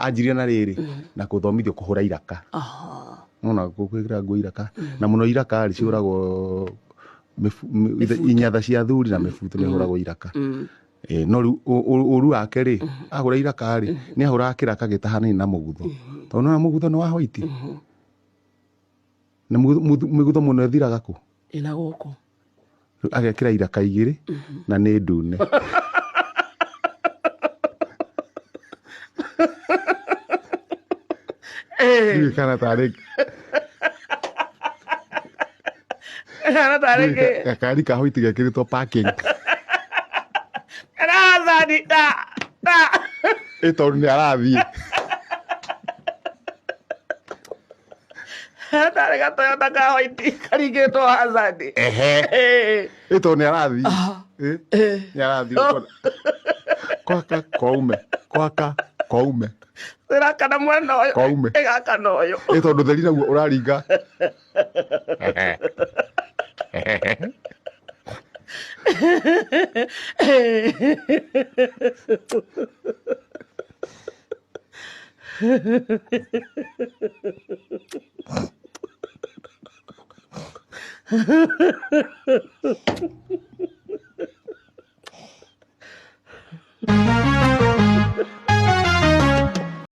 anjiria na rĩrĩ na gũthomithio kũhũra iraka nona gũkwĩra nguo iraka na mũno iraka ciũragwo inyatha cia thuri na mĩbuto nĩ hũragwo iraka no ũru wake rĩ ahũra iraka rĩ nĩ ahũraga kĩraka gĩtahanĩte na mũgutho tondũ nona mũgutho nĩ wa white na mũgutho mũno ĩthiraga kũ ina gũkũ agekĩra iraka igĩrĩ na nĩ ndune kana tarĩ gakari ka white gekĩrĩtwo parking tondũ nĩ arathiĩ tarĩ gatoyota ka white karingĩtwo hazard tondũ nĩ arathiĩ nĩ arathiĩ kwaka koume kana mwena ũyũ koume ĩgakana ũyũ tondũ theri naguo ũraringa